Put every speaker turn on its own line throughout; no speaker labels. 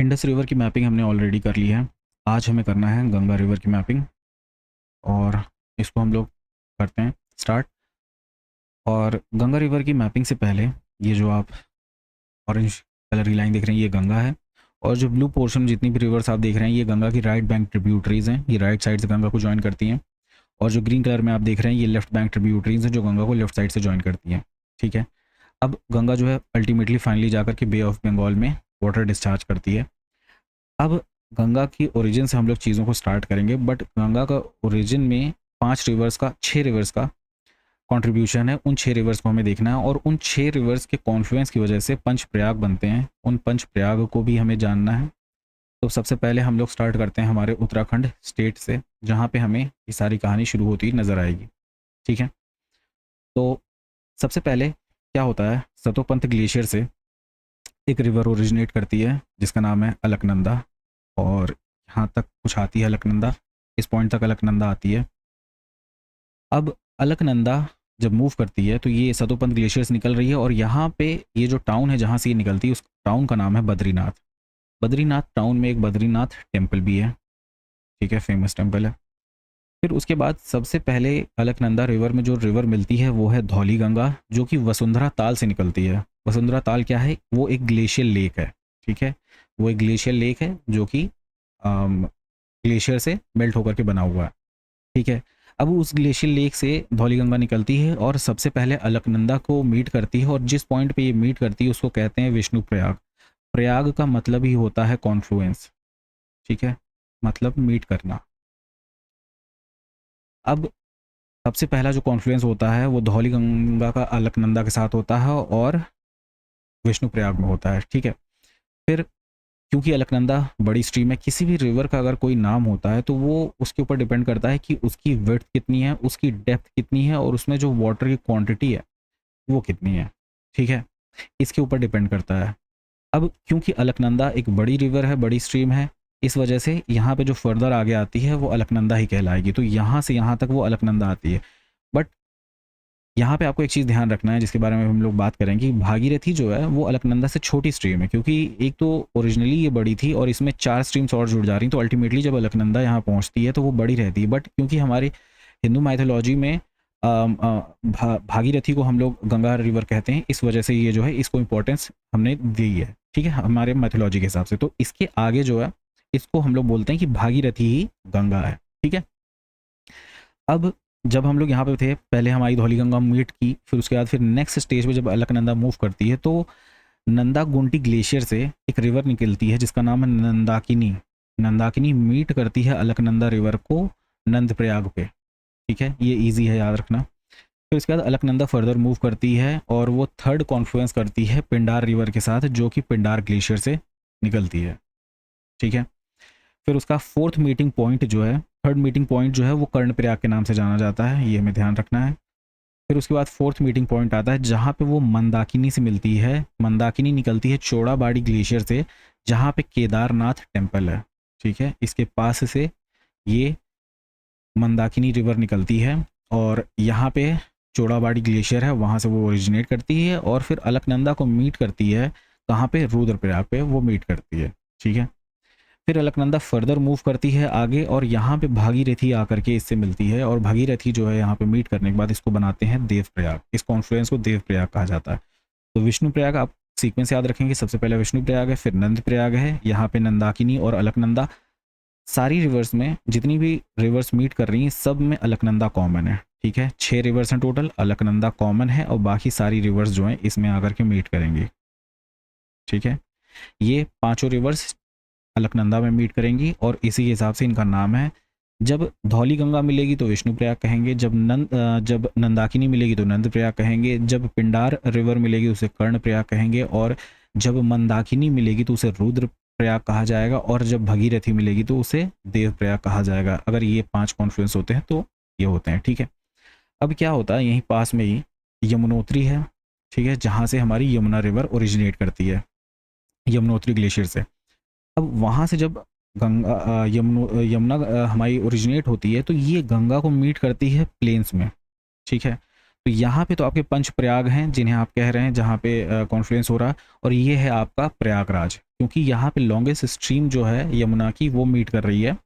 Indus river की mapping हमने already कर ली है। आज हमें करना है गंगा रिवर की मैपिंग और इसको हम लोग करते हैं स्टार्ट। और गंगा रिवर की मैपिंग से पहले ये जो आप ऑरेंज कलर की लाइन देख रहे हैं ये गंगा है, और जो ब्लू पोर्शन जितनी भी रिवर्स आप देख रहे हैं ये गंगा की राइट बैंक ट्रिब्यूटरीज हैं, ये राइट साइड से गंगा को ज्वाइन करती हैं। और जो ग्रीन कलर में आप देख रहे हैं ये लेफ्ट बैंक ट्रिब्यूटरीज हैं जो गंगा को लेफ्ट साइड से ज्वाइन करती हैं। ठीक है, अब गंगा जो है अल्टीमेटली फाइनली जाकर के बे ऑफ बंगाल में वाटर डिस्चार्ज करती है। अब गंगा की ओरिजिन से हम लोग चीज़ों को स्टार्ट करेंगे, बट गंगा का ओरिजिन में 6 रिवर्स का कंट्रीब्यूशन है। उन 6 रिवर्स को हमें देखना है और उन 6 रिवर्स के कॉन्फ्लुएंस की वजह से पंच प्रयाग बनते हैं। उन पंच प्रयाग को भी हमें जानना है। तो सबसे पहले हम लोग स्टार्ट करते हैं हमारे उत्तराखंड स्टेट से, जहाँ पे हमें ये सारी कहानी शुरू होती नज़र आएगी। ठीक है, तो सबसे पहले क्या होता है, सतोपंथ ग्लेशियर से एक रिवर ओरिजिनेट करती है जिसका नाम है अलकनंदा, और यहाँ तक कुछ आती है अलकनंदा, इस पॉइंट तक अलकनंदा आती है। अब अलकनंदा जब मूव करती है तो ये सतोपंथ ग्लेशियर से निकल रही है, और यहाँ पे ये जो टाउन है जहाँ से ये निकलती है उस टाउन का नाम है बद्रीनाथ। बद्रीनाथ टाउन में एक बद्रीनाथ टेम्पल भी है। ठीक है, फेमस टेम्पल है। फिर उसके बाद सबसे पहले अलकनंदा रिवर में जो रिवर मिलती है वो है धौली गंगा, जो कि वसुंधरा ताल से निकलती है। वसुंधरा ताल क्या है, वो एक ग्लेशियर लेक है। ठीक है, वो एक ग्लेशियर लेक है जो कि ग्लेशियर से मेल्ट होकर के बना हुआ है। ठीक है, अब उस ग्लेशियर लेक से धौली गंगा निकलती है और सबसे पहले अलकनंदा को मीट करती है, और जिस पॉइंट पे ये मीट करती है उसको कहते हैं विष्णु प्रयाग। प्रयाग का मतलब ही होता है कॉन्फ्लुएंस। ठीक है, मतलब मीट करना। अब सबसे पहला जो कॉन्फ्लुएंस होता है वो धौली गंगा का अलकनंदा के साथ होता है और विष्णु प्रयाग में होता है। ठीक है, फिर क्योंकि अलकनंदा बड़ी स्ट्रीम है, किसी भी रिवर का अगर कोई नाम होता है तो वो उसके ऊपर डिपेंड करता है कि उसकी विड्थ कितनी है, उसकी डेप्थ कितनी है, और उसमें जो वाटर की क्वांटिटी है वो कितनी है। ठीक है, इसके ऊपर डिपेंड करता है। अब क्योंकि अलकनंदा एक बड़ी रिवर है, बड़ी स्ट्रीम है, इस वजह से यहाँ पे जो फर्दर आगे आती है वो अलकनंदा ही कहलाएगी। तो यहाँ से यहाँ तक वो अलकनंदा आती है। बट यहाँ पे आपको एक चीज़ ध्यान रखना है जिसके बारे में हम लोग बात करेंगे, भागीरथी जो है वो अलकनंदा से छोटी स्ट्रीम है, क्योंकि एक तो ओरिजिनली ये बड़ी थी और इसमें 4 स्ट्रीम्स और जुड़ जा रही, तो अल्टीमेटली जब अलकनंदा यहाँ पहुँचती है तो वो बड़ी रहती है। बट क्योंकि हमारी हिंदू माइथोलॉजी में भागीरथी को हम लोग गंगा रिवर कहते हैं, इस वजह से ये जो है इसको इम्पोर्टेंस हमने दी है। ठीक है, हमारे माइथोलॉजी के हिसाब से। तो इसके आगे जो है इसको हम लोग बोलते हैं कि भागीरथी ही गंगा है। ठीक है, अब जब हम लोग यहाँ पे थे पहले हमारी धौली गंगा मीट की, फिर उसके बाद फिर नेक्स्ट स्टेज में जब अलकनंदा मूव करती है तो नंदा गुंटी ग्लेशियर से एक रिवर निकलती है जिसका नाम है नंदाकिनी। नंदाकिनी मीट करती है अलकनंदा रिवर को नंद प्रयाग पे। ठीक है, ये इजी है याद रखना। फिर उसके बाद अलकनंदा फर्दर मूव करती है और वो थर्ड कॉन्फ्लुएंस करती है पिंडार रिवर के साथ, जो कि पिंडार ग्लेशियर से निकलती है। ठीक है, फिर उसका फोर्थ मीटिंग पॉइंट जो है, थर्ड मीटिंग पॉइंट जो है वो कर्णप्रयाग के नाम से जाना जाता है, ये हमें ध्यान रखना है। फिर उसके बाद फोर्थ मीटिंग पॉइंट आता है जहाँ पे वो मंदाकिनी से मिलती है। मंदाकिनी निकलती है चौड़ाबाड़ी ग्लेशियर से, जहाँ पे केदारनाथ टेम्पल है। ठीक है, इसके पास से ये मंदाकिनी रिवर निकलती है और यहाँ पे चौड़ाबाड़ी ग्लेशियर है, वहाँ से वो ओरिजिनेट करती है और फिर अलकनंदा को मीट करती है। कहाँ पे, रुद्रप्रयाग पे वो मीट करती है। ठीक है, फिर अलकनंदा फर्दर मूव करती है आगे और यहाँ पे भागीरथी आकर के इससे मिलती है, और भागीरथी जो है यहाँ पे मीट करने के बाद इसको बनाते हैं देवप्रयाग। इस कॉन्फ्लुएंस को देवप्रयाग कहा जाता है। तो विष्णु प्रयाग आप सीक्वेंस याद रखेंगे, सबसे पहले विष्णु प्रयाग है, फिर नंद प्रयाग है, यहाँ पे नंदाकिनी और अलकनंदा। सारी रिवर्स में जितनी भी रिवर्स मीट कर रही हैं सब में अलकनंदा कॉमन है। ठीक है, 6 रिवर्स हैं टोटल, अलकनंदा कॉमन है और बाकी सारी रिवर्स जो हैं इसमें आकर के मीट करेंगी। ठीक है, ये पांचों रिवर्स अलकनंदा में मीट करेंगी और इसी के हिसाब से इनका नाम है। जब धौली गंगा मिलेगी तो विष्णु प्रयाग कहेंगे, जब नंदाकिनी मिलेगी तो नंद प्रयाग कहेंगे, जब पिंडार रिवर मिलेगी उसे कर्ण प्रयाग कहेंगे, और जब मंदाकिनी मिलेगी तो उसे रुद्र प्रयाग कहा जाएगा, और जब भगीरथी मिलेगी तो उसे देव प्रयाग कहा जाएगा। अगर ये 5 कॉन्फ्लुएंस होते हैं तो ये होते हैं। ठीक है, अब क्या होता है, यहीं पास में ही यमुनोत्री है। ठीक है, जहाँ से हमारी यमुना रिवर ओरिजिनेट करती है, यमुनोत्री ग्लेशियर से। अब वहाँ से जब गंगा यमुना हमारी ओरिजिनेट होती है तो ये गंगा को मीट करती है प्लेन्स में। ठीक है, तो यहाँ पे तो आपके पंच प्रयाग हैं जिन्हें आप कह रहे हैं, जहाँ पे कॉन्फ्लुएंस हो रहा है, और ये है आपका प्रयागराज, क्योंकि यहाँ पे लॉन्गेस्ट स्ट्रीम जो है यमुना की वो मीट कर रही है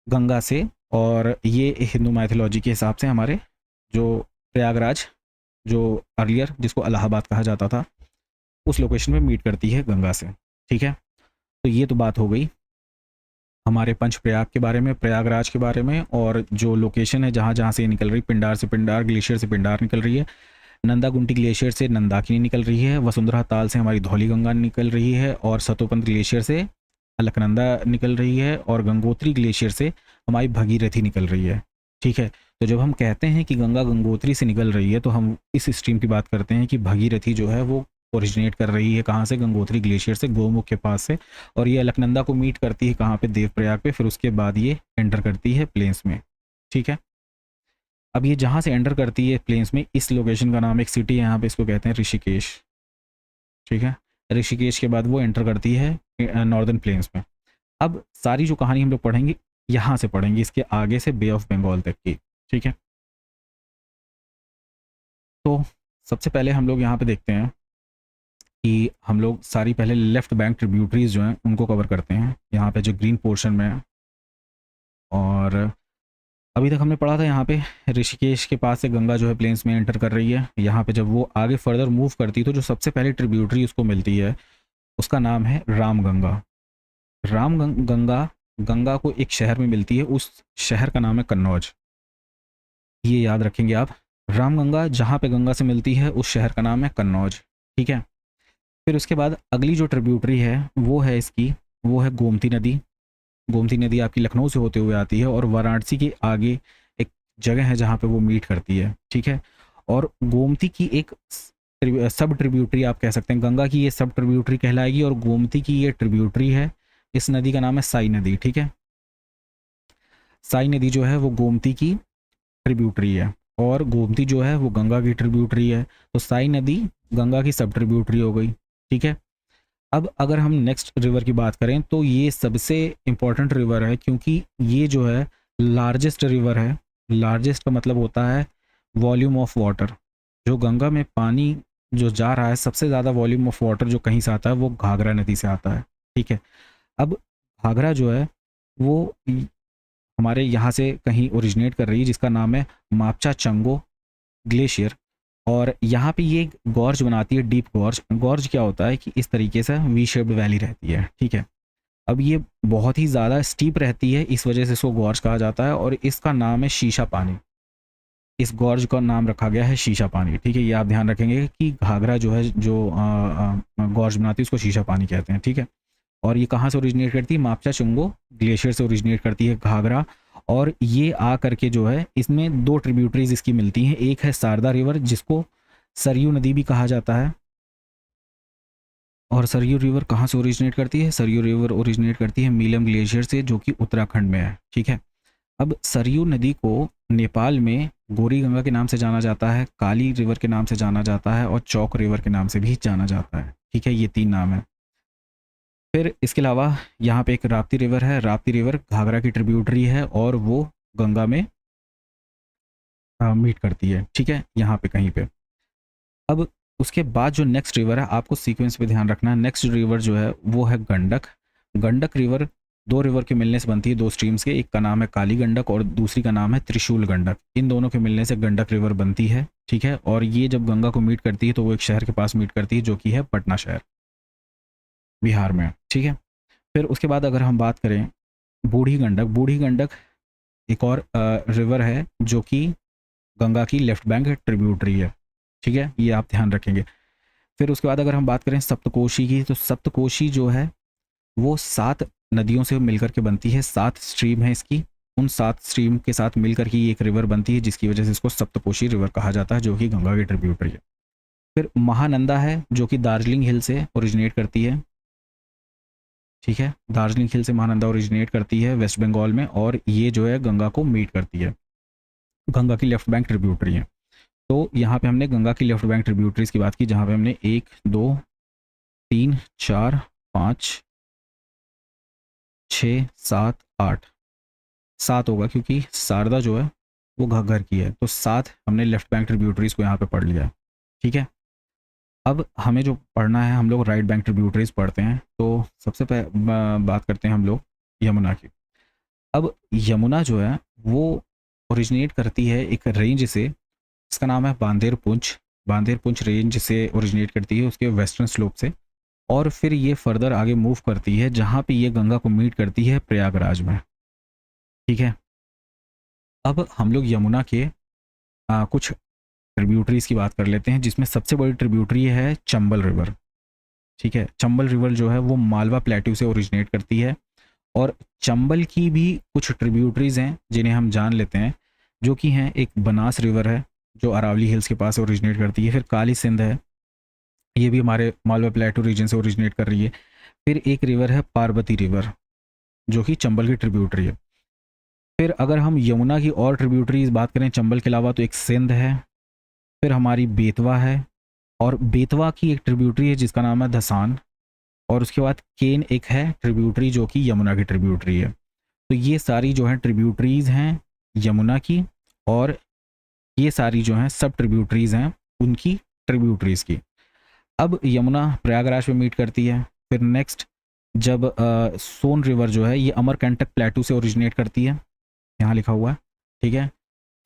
गंगा से, और ये हिंदू माइथोलॉजी के हिसाब से हमारे जो प्रयागराज, जो अर्लियर जिसको इलाहाबाद कहा जाता था, उस लोकेशन में मीट करती है गंगा से। ठीक है, तो ये तो बात हो गई हमारे पंच प्रयाग के बारे में, प्रयागराज के बारे में, और जो लोकेशन है जहाँ जहाँ से ये निकल रही, पिंडार से पिंडार, ग्लेशियर से पिंडार निकल रही है, नंदा गुंटी ग्लेशियर से नंदाकिनी निकल रही है, वसुंधरा ताल से हमारी धौली गंगा निकल रही है, और सतोपंत ग्लेशियर से अलकनंदा निकल रही है, और गंगोत्री ग्लेशियर से हमारी भगीरथी निकल रही है। ठीक है, तो जब हम कहते हैं कि गंगा गंगोत्री से निकल रही है, तो हम इस स्ट्रीम की बात करते हैं कि भगीरथी जो है वो ओरिजिनेट कर रही है कहाँ से, गंगोत्री ग्लेशियर से, गोमुख के पास से, और ये अलकनंदा को मीट करती है कहाँ पे, देवप्रयाग पे, फिर उसके बाद ये एंटर करती है प्लेन्स में। ठीक है, अब ये जहाँ से एंटर करती है प्लेन्स में, इस लोकेशन का नाम एक सिटी है यहाँ पे, इसको कहते हैं ऋषिकेश। ठीक है, ऋषिकेश के बाद वो एंटर करती है नॉर्दर्न प्लेन्स में। अब सारी जो कहानी हम लोग पढ़ेंगे यहाँ से पढ़ेंगे, इसके आगे से बे ऑफ बंगाल तक की। ठीक है, तो सबसे पहले हम लोग यहाँ पे देखते हैं कि हम लोग सारी पहले लेफ्ट बैंक ट्रिब्यूटरीज जो हैं उनको कवर करते हैं, यहाँ पे जो ग्रीन पोर्शन में है। और अभी तक हमने पढ़ा था यहाँ पे ऋषिकेश के पास से गंगा जो है प्लेन्स में एंटर कर रही है। यहाँ पे जब वो आगे फर्दर मूव करती है तो जो सबसे पहली ट्रिब्यूटरी उसको मिलती है उसका नाम है रामगंगा। गंगा गंगा को एक शहर में मिलती है, उस शहर का नाम है कन्नौज। ये याद रखेंगे आप, रामगंगा जहाँ पे गंगा से मिलती है उस शहर का नाम है कन्नौज। ठीक है, फिर उसके बाद अगली जो ट्रिब्यूटरी है वो है इसकी, वो है गोमती नदी। गोमती नदी आपकी लखनऊ से होते हुए आती है और वाराणसी के आगे एक जगह है जहाँ पे वो मीट करती है। ठीक है, और गोमती की एक सब ट्रिब्यूटरी आप कह सकते हैं, गंगा की ये सब ट्रिब्यूटरी कहलाएगी, और गोमती की ये ट्रिब्यूटरी है। इस नदी का नाम है साई नदी। ठीक है, साई नदी जो है वो गोमती की ट्रिब्यूटरी है, और गोमती जो है वो गंगा की ट्रिब्यूटरी है। तो साई नदी गंगा की सब ट्रिब्यूटरी हो गई। ठीक है, अब अगर हम नेक्स्ट रिवर की बात करें तो ये सबसे इम्पॉर्टेंट रिवर है, क्योंकि ये जो है लार्जेस्ट रिवर है। लार्जेस्ट का मतलब होता है वॉल्यूम ऑफ वाटर। जो गंगा में पानी जो जा रहा है, सबसे ज़्यादा वॉल्यूम ऑफ वाटर जो कहीं से आता है वो घाघरा नदी से आता है। ठीक है, अब घाघरा जो है वो हमारे यहाँ से कहीं ओरिजिनेट कर रही है, जिसका नाम है मापचा चंगो ग्लेशियर, और यहाँ पे ये गॉर्ज बनाती है, डीप गॉर्ज। गॉर्ज क्या होता है कि इस तरीके से वी शेप्ड वैली रहती है। ठीक है, अब ये बहुत ही ज़्यादा स्टीप रहती है, इस वजह से इसको गॉर्ज कहा जाता है, और इसका नाम है शीशा पानी। इस गॉर्ज का नाम रखा गया है शीशा पानी। ठीक है, ये आप ध्यान रखेंगे कि घाघरा जो है, जो गॉर्ज बनाती है उसको शीशा पानी कहते हैं। ठीक है, और ये कहाँ से ओरिजिनेट करती है, मापचा चुंगो ग्लेशियर से ओरिजिनेट करती है घाघरा, और ये आ करके जो है इसमें दो ट्रिब्यूटरीज इसकी मिलती हैं। एक है शारदा रिवर जिसको सरयू नदी भी कहा जाता है, और सरयू रिवर कहाँ से ओरिजिनेट करती है, सरयू रिवर ओरिजिनेट करती है मीलम ग्लेशियर से, जो कि उत्तराखंड में है। ठीक है, अब सरयू नदी को नेपाल में गोरी गंगा के नाम से जाना जाता है, काली रिवर के नाम से जाना जाता है, और चौक रिवर के नाम से भी जाना जाता है। ठीक है, ये तीन नाम है। फिर इसके अलावा यहाँ पे एक राप्ती रिवर है। राप्ती रिवर घाघरा की ट्रिब्यूटरी है और वो गंगा में मीट करती है। ठीक है, यहाँ पे कहीं पे। अब उसके बाद जो नेक्स्ट रिवर है, आपको सीक्वेंस पे ध्यान रखना है। नेक्स्ट रिवर जो है वो है गंडक। गंडक रिवर दो रिवर के मिलने से बनती है, दो स्ट्रीम्स के। एक का नाम है काली गंडक और दूसरी का नाम है त्रिशूल गंडक। इन दोनों के मिलने से गंडक रिवर बनती है। ठीक है, और ये जब गंगा को मीट करती है तो वो एक शहर के पास मीट करती है, जो कि है पटना शहर, बिहार में। ठीक है, फिर उसके बाद अगर हम बात करें बूढ़ी गंडक, बूढ़ी गंडक एक और रिवर है जो कि गंगा की लेफ्ट बैंक ट्रिब्यूटरी है। ठीक है, ये आप ध्यान रखेंगे। फिर उसके बाद अगर हम बात करें सप्तकोशी की, तो सप्तकोशी जो है वो 7 नदियों से मिलकर के बनती है। 7 स्ट्रीम है इसकी, उन 7 स्ट्रीम के साथ मिलकर के एक रिवर बनती है, जिसकी वजह से इसको सप्तकोशी रिवर कहा जाता है, जो कि गंगा की ट्रिब्यूटरी है। फिर महानंदा है जो कि दार्जिलिंग हिल से ओरिजिनेट करती है। ठीक है, दार्जिलिंग हिल से महानंदा ओरिजिनेट करती है वेस्ट बंगाल में, और ये जो है गंगा को मीट करती है, गंगा की लेफ्ट बैंक ट्रिब्यूटरी है। तो यहाँ पे हमने गंगा की लेफ्ट बैंक ट्रिब्यूटरीज की बात की, जहाँ पे हमने 1 2 3 4 5 6 7 8 7 होगा, क्योंकि शारदा जो है वो घग्गर की है। तो 7 हमने लेफ्ट बैंक ट्रिब्यूटरीज को यहाँ पे पढ़ लिया है, ठीक है। अब हमें जो पढ़ना है, हम लोग राइट बैंक ट्रिब्यूटरीज पढ़ते हैं। तो सबसे बात करते हैं हम लोग यमुना की। अब यमुना जो है वो ओरिजिनेट करती है एक रेंज से, इसका नाम है बांदेर पुंछ। बांदेर पुंछ रेंज से ओरिजिनेट करती है, उसके वेस्टर्न स्लोप से, और फिर ये फर्दर आगे मूव करती है जहाँ पे ये गंगा को मीट करती है प्रयागराज में, ठीक है। अब हम लोग यमुना के कुछ ट्रिब्यूटरीज की बात कर लेते हैं, जिसमें सबसे बड़ी ट्रिब्यूटरी है चंबल रिवर, ठीक है। चंबल रिवर जो है वो मालवा प्लेट्यू से ओरिजिनेट करती है, और चंबल की भी कुछ ट्रिब्यूटरीज हैं जिन्हें हम जान लेते हैं, जो कि हैं एक बनास रिवर है जो अरावली हिल्स के पास ओरिजिनेट करती है, फिर काली सिंध है, ये भी हमारे मालवा प्लेटू रीजन से ओरिजिनेट कर रही है, फिर एक रिवर है पार्वती रिवर जो कि चंबल की ट्रिब्यूटरी है। फिर अगर हम यमुना की और ट्रिब्यूटरीज बात करें चंबल के अलावा, तो एक सिंध है, फिर हमारी बेतवा है, और बेतवा की एक ट्रिब्यूटरी है जिसका नाम है धसान, और उसके बाद केन एक है ट्रिब्यूटरी जो कि यमुना की ट्रिब्यूटरी है। तो ये सारी जो है ट्रिब्यूटरीज हैं यमुना की, और ये सारी जो हैं सब ट्रिब्यूटरीज हैं उनकी ट्रिब्यूटरीज की। अब यमुना प्रयागराज में मीट करती है। फिर नेक्स्ट जब सोन रिवर जो है ये अमरकंटक प्लेटू से ओरिजिनेट करती है, यहाँ लिखा हुआ है, ठीक है।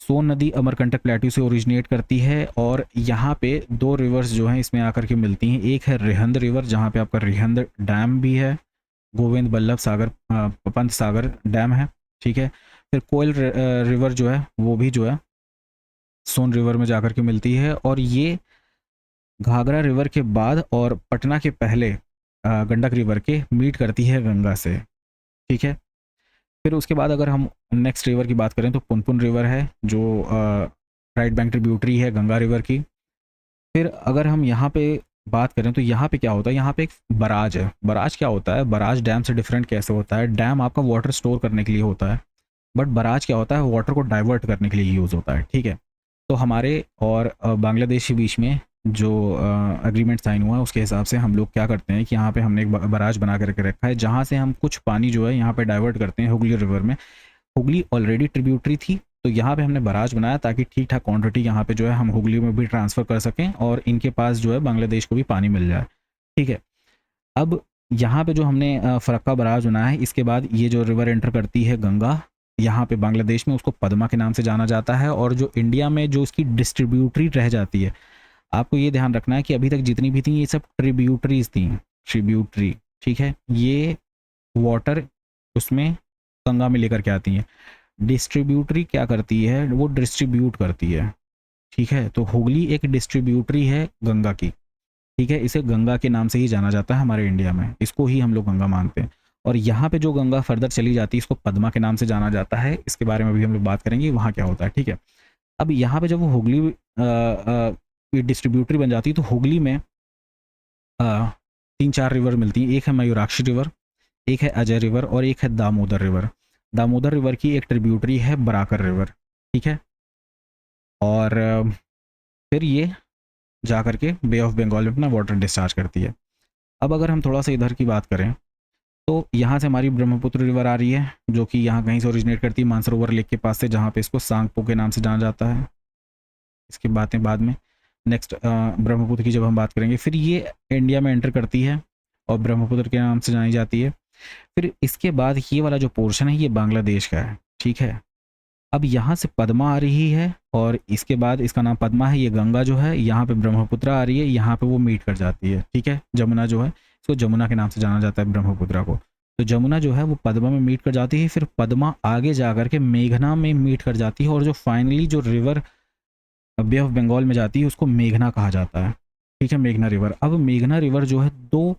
सोन नदी अमरकंटक प्लेटू से ओरिजिनेट करती है, और यहाँ पे 2 रिवर्स जो हैं इसमें आकर के मिलती हैं। एक है रिहंद रिवर जहाँ पे आपका रिहंद डैम भी है, गोविंद बल्लभ सागर पंत सागर डैम है, ठीक है। फिर कोयल रिवर जो है वो भी जो है सोन रिवर में जाकर के मिलती है, और ये घाघरा रिवर के बाद और पटना के पहले गंडक रिवर के मीट करती है गंगा से, ठीक है। फिर उसके बाद अगर हम नेक्स्ट रिवर की बात करें तो पुनपुन रिवर है जो राइट बैंक ट्रिब्यूटरी है गंगा रिवर की। फिर अगर हम यहाँ पे बात करें तो यहाँ पे क्या होता है, यहाँ पे एक बराज है। बराज क्या होता है, बराज डैम से डिफरेंट कैसे होता है, डैम आपका वाटर स्टोर करने के लिए होता है, बट बराज क्या होता है, वाटर को डाइवर्ट करने के लिए यूज़ होता है, ठीक है। तो हमारे और बांग्लादेश के बीच में जो एग्रीमेंट साइन हुआ है उसके हिसाब से हम लोग क्या करते हैं कि यहाँ पे हमने एक बराज बना करके रखा है, जहाँ से हम कुछ पानी जो है यहाँ पे डाइवर्ट करते हैं हुगली रिवर में। हुगली ऑलरेडी ट्रिब्यूटरी थी, तो यहाँ पे हमने बराज बनाया ताकि ठीक ठाक क्वांटिटी यहाँ पे जो है हम हुगली में भी ट्रांसफ़र कर सकें, और इनके पास जो है बांग्लादेश को भी पानी मिल जाए, ठीक है। अब यहाँ पे जो हमने फरक्का बराज बनाया है, इसके बाद ये जो रिवर एंटर करती है गंगा यहाँ पे बांग्लादेश में, उसको पद्मा के नाम से जाना जाता है। और जो इंडिया में जो इसकी डिस्ट्रीब्यूटरी रह जाती है, आपको ये ध्यान रखना है कि अभी तक जितनी भी थी ये सब ट्रिब्यूटरीज थी, ट्रिब्यूटरी, ठीक है। ये वाटर उसमें गंगा में लेकर के आती हैं। डिस्ट्रीब्यूटरी क्या करती है, वो डिस्ट्रीब्यूट करती है, ठीक है। तो हुगली एक डिस्ट्रीब्यूटरी है गंगा की, ठीक है। इसे गंगा के नाम से ही जाना जाता है हमारे इंडिया में, इसको ही हम लोग गंगा मानते हैं। और यहाँ पे जो गंगा फर्दर चली जाती है इसको पद्मा के नाम से जाना जाता है, इसके बारे में भी हम लोग बात करेंगे वहाँ क्या होता है, ठीक है। अब यहाँ पे जब वो हुगली डिस्ट्रीब्यूटरी बन जाती है तो हुगली में 3-4 रिवर मिलती हैं। एक है मयूराक्षी रिवर, एक है अजय रिवर, और एक है दामोदर रिवर। दामोदर रिवर की एक ट्रिब्यूटरी है बराकर रिवर, ठीक है। और फिर ये जा करके बे ऑफ बंगाल में अपना वाटर डिस्चार्ज करती है। अब अगर हम थोड़ा सा इधर की बात करें तो यहाँ से हमारी ब्रह्मपुत्र रिवर आ रही है, जो कि यहाँ कहीं से ओरिजिनेट करती है मानसरोवर लेक के पास से, जहाँ पे इसको सांगपो के नाम से जाना जाता है। इसकी बातें बाद में, नेक्स्ट ब्रह्मपुत्र की जब हम बात करेंगे। फिर ये इंडिया में एंटर करती है और ब्रह्मपुत्र के नाम से जानी जाती है। फिर इसके बाद ये वाला जो पोर्शन है ये बांग्लादेश का है, ठीक है। अब यहाँ से पद्मा आ रही है, और इसके बाद इसका नाम पद्मा है, ये गंगा जो है यहाँ पे ब्रह्मपुत्र आ रही है, यहाँ पे वो मीट कर जाती है, ठीक है। जमुना जो है इसको जमुना के नाम से जाना जाता है ब्रह्मपुत्र को। तो जमुना जो है वो पद्मा में मीट कर जाती है, फिर पद्मा आगे जा कर के मेघना में मीट कर जाती है, और जो फाइनली जो रिवर बे ऑफ बंगाल में जाती है उसको मेघना कहा जाता है, ठीक है, मेघना रिवर। अब मेघना रिवर जो है 2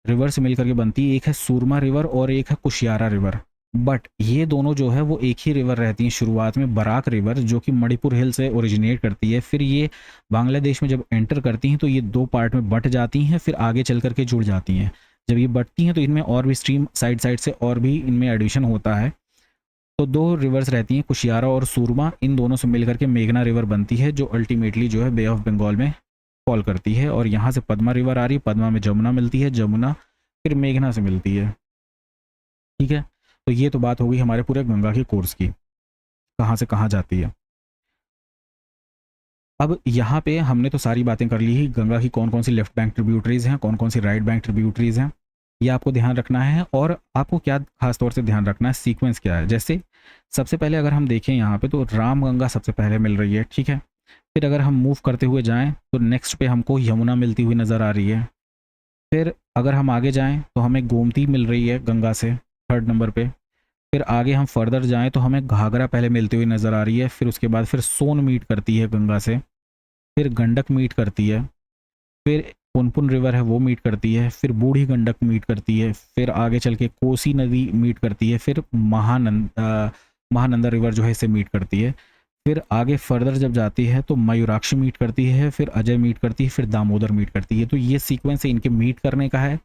रिवर से मिलकर के बनती है, एक है सूरमा रिवर और एक है कुशियारा रिवर। बट ये दोनों जो है वो एक ही रिवर रहती हैं शुरुआत में, बराक रिवर, जो कि मणिपुर हिल से ओरिजिनेट करती है। फिर ये बांग्लादेश में जब एंटर करती हैं तो ये 2 पार्ट में बट जाती हैं, फिर आगे चल करके जुड़ जाती हैं। जब ये बटती हैं तो इनमें और भी स्ट्रीम साइड साइड से और भी इनमें एडिशन होता है। तो 2 रिवर्स रहती हैं कुशियारा और सूरमा, इन दोनों से मिलकर के मेघना रिवर बनती है, जो अल्टीमेटली जो है बे ऑफ बंगाल में फॉल करती है। और यहाँ से पद्मा रिवर आ रही है, पद्मा में जमुना मिलती है, जमुना फिर मेघना से मिलती है, ठीक है। तो ये तो बात हो गई हमारे पूरे गंगा के कोर्स की, कहाँ से कहाँ जाती है। अब यहाँ पे हमने तो सारी बातें कर ली ही, गंगा की कौन कौन सी लेफ्ट बैंक ट्रिब्यूटरीज हैं, कौन कौन सी राइट बैंक ट्रिब्यूटरीज हैं, ये आपको ध्यान रखना है। और आपको क्या खास तौर से ध्यान रखना है, सीक्वेंस क्या है। जैसे सबसे पहले अगर हम देखें यहाँ पे तो राम गंगा सबसे पहले मिल रही है, ठीक है। फिर अगर हम मूव करते हुए जाएं तो नेक्स्ट पे हमको यमुना मिलती हुई नज़र आ रही है। फिर अगर हम आगे जाएं तो हमें गोमती मिल रही है गंगा से 3rd नंबर पे। फिर आगे हम फर्दर जाएं तो हमें घाघरा पहले मिलती हुई नज़र आ रही है। फिर उसके बाद फिर सोन मीट करती है गंगा से, फिर गंडक मीट करती है, फिर पुनपुन रिवर है वो मीट करती है, फिर बूढ़ी गंडक मीट करती है, फिर आगे चल के कोसी नदी मीट करती है, फिर महानंदा रिवर जो है इसे मीट करती है। फिर आगे फर्दर जब जाती है तो मयूराक्षी मीट करती है, फिर अजय मीट करती है, फिर दामोदर मीट करती है। तो ये सीक्वेंस है इनके मीट करने का है।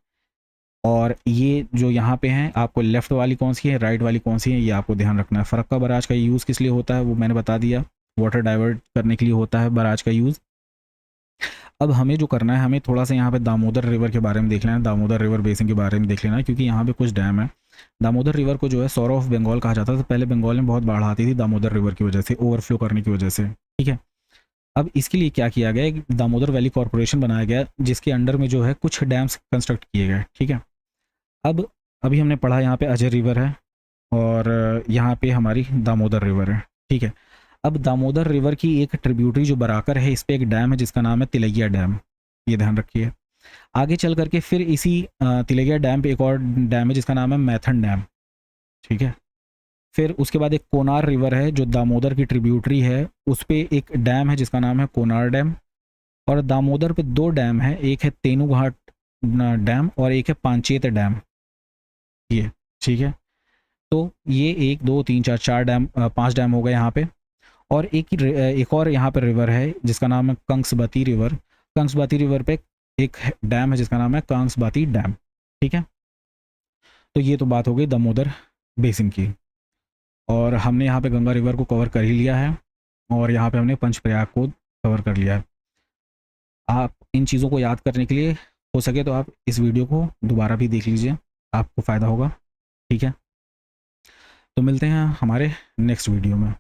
और ये जो यहाँ पे हैं, आपको लेफ्ट वाली कौन सी है, राइट वाली कौन सी है, ये आपको ध्यान रखना है। फरक्का बराज का यूज़ किस लिए होता है वो मैंने बता दिया, वाटर डाइवर्ट करने के लिए होता है बराज का यूज़। अब हमें जो करना है, हमें थोड़ा सा यहाँ पे दामोदर रिवर के बारे में देख लेना, दामोदर रिवर बेसिन के बारे में देख लेना, क्योंकि यहाँ पे कुछ डैम है। दामोदर रिवर को जो है सौर ऑफ बंगाल कहा जाता था। तो पहले बंगाल में बहुत बाढ़ आती थी दामोदर रिवर की वजह से, ओवरफ्लो करने की वजह से, ठीक है। अब इसके लिए क्या किया गया, एक दामोदर वैली कॉरपोरेशन बनाया गया जिसके अंडर में जो है कुछ डैम्स कंस्ट्रक्ट किए गए, ठीक है। अब अभी हमने पढ़ा यहाँ पे अजय रिवर है और यहाँ पे हमारी दामोदर रिवर है, ठीक है। अब दामोदर रिवर की एक ट्रिब्यूटरी जो बराकर है, इस पे एक डैम है जिसका नाम है तिलैया डैम, ये ध्यान रखिए। आगे चल करके फिर इसी तिलैया डैम पे एक और डैम है जिसका नाम है मैथन डैम, ठीक है। फिर उसके बाद एक कोनार रिवर है जो दामोदर की ट्रिब्यूटरी है, उस पे एक डैम है जिसका नाम है कोनार डैम। और दामोदर पे 2 डैम है, एक है तेनूघाट डैम और एक है पांचेत डैम, ये, ठीक है। तो ये 1 2 3 4 4 डैम, 5 डैम हो गए यहाँ पे। और एक और यहाँ पे रिवर है जिसका नाम है कंसबती रिवर। कंसबती रिवर पे एक डैम है जिसका नाम है कंसबती डैम, ठीक है। तो ये तो बात हो गई दामोदर बेसिन की। और हमने यहाँ पे गंगा रिवर को कवर कर ही लिया है और यहाँ पे हमने पंचप्रयाग को कवर कर लिया है। आप इन चीज़ों को याद करने के लिए हो सके तो आप इस वीडियो को दोबारा भी देख लीजिए, आपको फ़ायदा होगा, ठीक है। तो मिलते हैं हमारे नेक्स्ट वीडियो में।